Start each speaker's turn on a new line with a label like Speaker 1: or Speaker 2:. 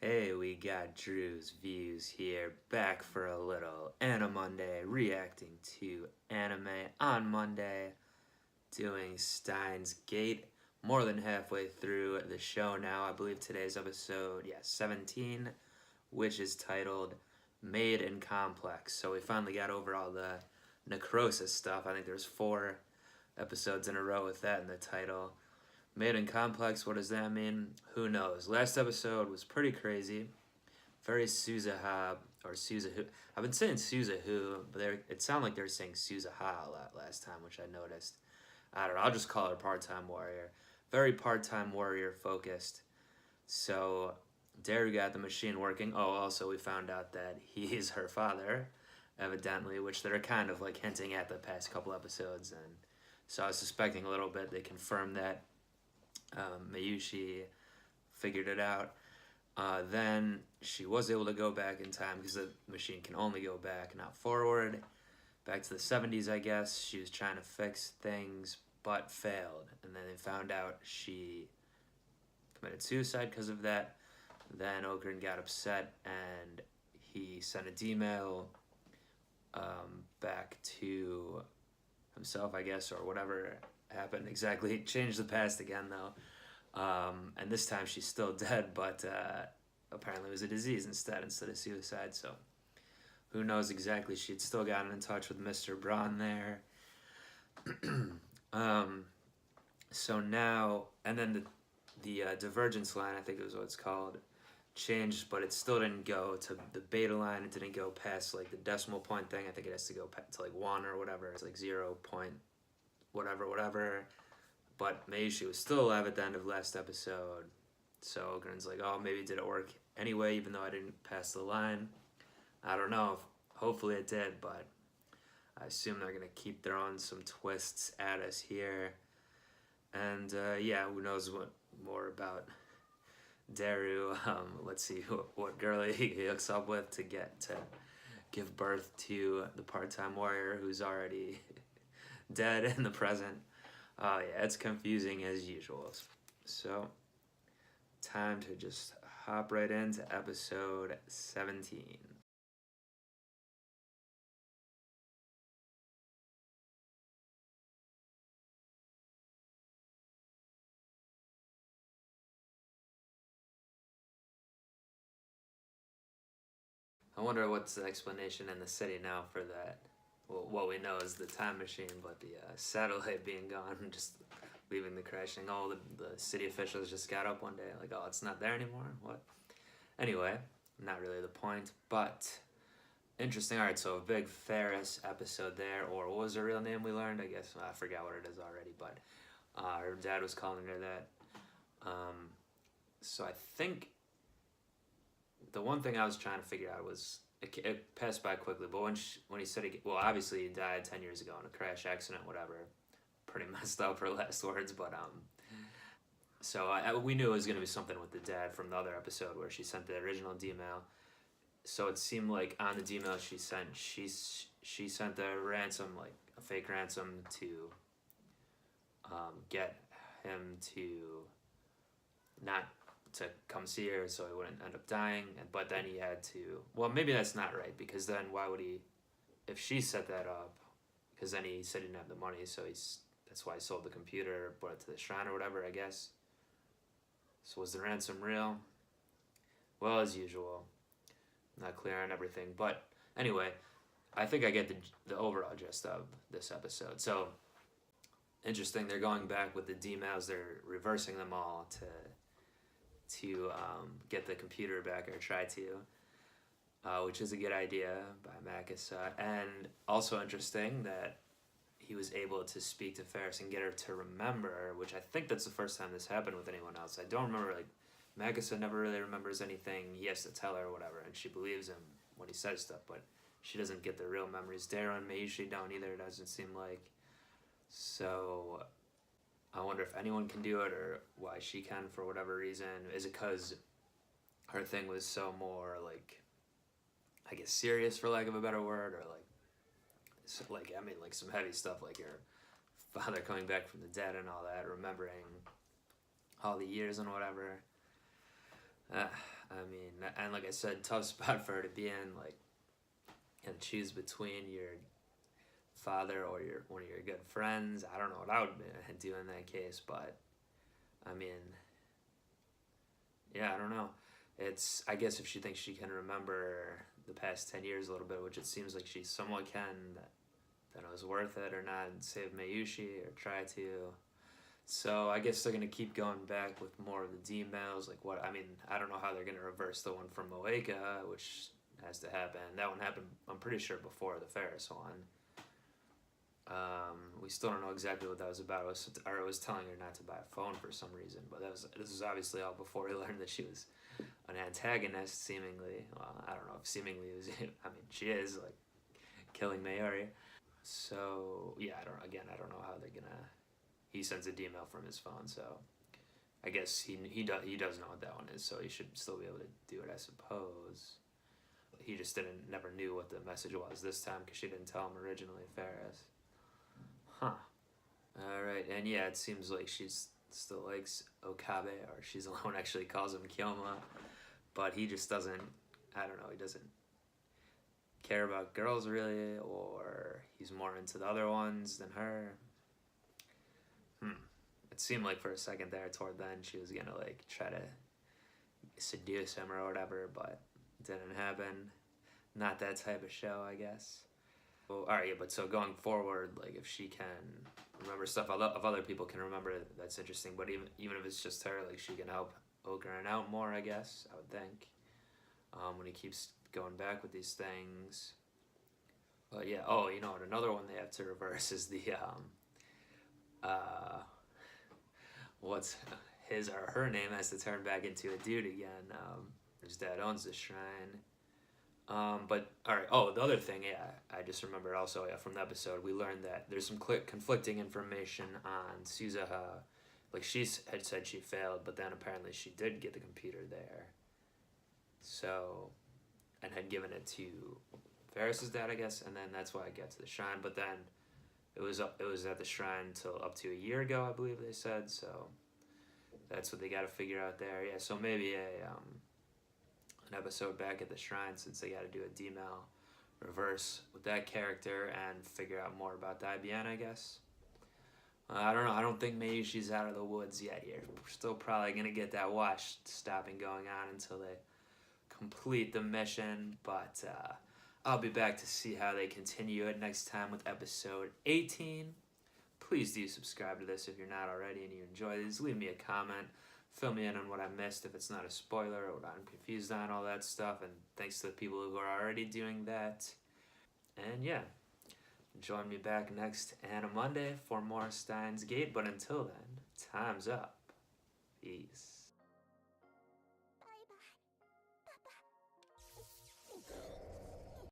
Speaker 1: Hey, we got Drewz Viewz here, back for a little Anime Monday, reacting to anime on Monday, doing Steins Gate. More than halfway through the show now. I believe today's episode, 17, which is titled Made in Complex. So we finally got over all the necrosis stuff. I think there's 4 episodes in a row with that in the title. Made in Complex, what does that mean? Who knows? Last episode was pretty crazy. Very Suzaha, or Suzahu. I've been saying Suzahu, but it sounded like they were saying Suzaha a lot last time, which I noticed. I don't know, I'll just call her part-time warrior. Very part-time warrior focused. So, Daru got the machine working. Oh, also we found out that he is her father, evidently, which they're kind of like hinting at the past couple episodes. And so I was suspecting a little bit. They confirmed that. Mayushi figured it out. Then she was able to go back in time because the machine can only go back, not forward. Back to the 70s, I guess. She was trying to fix things, but failed. And then they found out she committed suicide because of that. Then Ogren got upset and he sent a D-mail back to himself, I guess, or whatever happened exactly. Changed the past again, though. And this time she's still dead, but apparently it was a disease instead of suicide. So who knows exactly. She'd still gotten in touch with Mr. Braun there. So now, and then the divergence line, I think it was what it's called, changed, but it still didn't go to the beta line. It didn't go past like the decimal point thing. I think it has to go to like 1 or whatever. It's like 0 point whatever. But Meishi was still alive at the end of last episode. So Ogren's like, oh, maybe did it work anyway, even though I didn't pass the line? I don't know. Hopefully it did, but I assume they're going to keep throwing some twists at us here. And yeah, who knows what more about Daru. Let's see what girl he hooks up with to give birth to the part-time warrior who's already dead in the present. Oh yeah, it's confusing as usual. So, time to just hop right into episode 17. I wonder what's the explanation in the city now for that. Well, what we know is the time machine, but the satellite being gone, just leaving the crashing. Oh, the city officials just got up one day, like, oh, it's not there anymore? What? Anyway, not really the point, but interesting. All right, so a big Ferris episode there, or what was her real name we learned? I guess I forgot what it is already, but her dad was calling her that. So I think the one thing I was trying to figure out was it passed by quickly, but when he said well, obviously he died 10 years ago in a crash accident, whatever. Pretty messed up her last words, but so we knew it was gonna be something with the dad from the other episode where she sent the original D-mail. So it seemed like on the D-mail she sent a ransom, like a fake ransom, to get him not to come see her so he wouldn't end up dying. But then he had to, well, maybe that's not right, because then why would he, if she set that up, because then he said he didn't have the money, so that's why he sold the computer, brought it to the shrine or whatever, I guess. So was the ransom real? Well, as usual, not clear on everything, but anyway, I think I get the overall gist of this episode. So interesting, they're going back with the D-mails, they're reversing them all to get the computer back, or try to, which is a good idea by Makisa. And also interesting that he was able to speak to Ferris and get her to remember, which I think that's the first time this happened with anyone else. I don't remember, like, Makisa never really remembers anything. He has to tell her or whatever, and she believes him when he says stuff, but she doesn't get the real memories. Daru and Meishi don't either, it doesn't seem like. So I wonder if anyone can do it, or why she can for whatever reason. Is it because her thing was so more, like, I guess serious, for lack of a better word, or like I mean, like some heavy stuff, like your father coming back from the dead and all that, remembering all the years and whatever. I mean, and like I said, tough spot for her to be in, like, and choose between your father or your one of your good friends. I don't know what I would do in that case, but I mean, yeah, I don't know. It's, I guess if she thinks she can remember the past 10 years a little bit, which it seems like she somewhat can, then it was worth it or not, and save Mayushi or try to. So I guess they're going to keep going back with more of the D-mails. Like what, I mean, I don't know how they're going to reverse the one from Moeka, which has to happen. That one happened, I'm pretty sure, before the Ferris one. We still don't know exactly what that was about. It was telling her not to buy a phone for some reason, but this was obviously all before we learned that she was an antagonist, seemingly. Well, I don't know if seemingly it was, I mean, she is, like, killing Mayuri. So, yeah, I don't know how they're gonna, he sends a D-mail from his phone, so I guess he does know what that one is, so he should still be able to do it, I suppose. He just never knew what the message was this time because she didn't tell him originally, Ferris. Huh. Alright, and yeah, it seems like she's still likes Okabe, or she's the one who actually calls him Kyoma, but he just doesn't, I don't know, he doesn't care about girls really, or he's more into the other ones than her. It seemed like for a second there toward the end she was gonna like try to seduce him or whatever, but it didn't happen. Not that type of show, I guess. Well, alright, yeah, but so going forward, like if she can remember stuff of other people can remember, that's interesting. But even if it's just her, like she can help Okaran out more, I guess, I would think. When he keeps going back with these things. But yeah, oh, you know what, another one they have to reverse is the what's his or her name has to turn back into a dude again. His dad owns the shrine. But alright, oh, the other thing, yeah, I just remembered also, yeah, from the episode, we learned that there's some conflicting information on Suzuha. Like, she had said she failed, but then apparently she did get the computer there. So, and had given it to Ferris's dad, I guess, and then that's why I got to the shrine. But then it was at the shrine till up to a year ago, I believe they said, so that's what they got to figure out there. Yeah, so maybe an episode back at the shrine, since they got to do a D-mail reverse with that character and figure out more about the IBN, I guess. I don't know. I don't think maybe she's out of the woods yet here. We're still probably going to get that watch stopping going on until they complete the mission, but I'll be back to see how they continue it next time with episode 18. Please do subscribe to this if you're not already and you enjoy these. Leave me a comment. Fill me in on what I missed, if it's not a spoiler, or what I'm confused on, all that stuff. And thanks to the people who are already doing that. And yeah, join me back next Monday for more Steins Gate. But until then, time's up. Peace.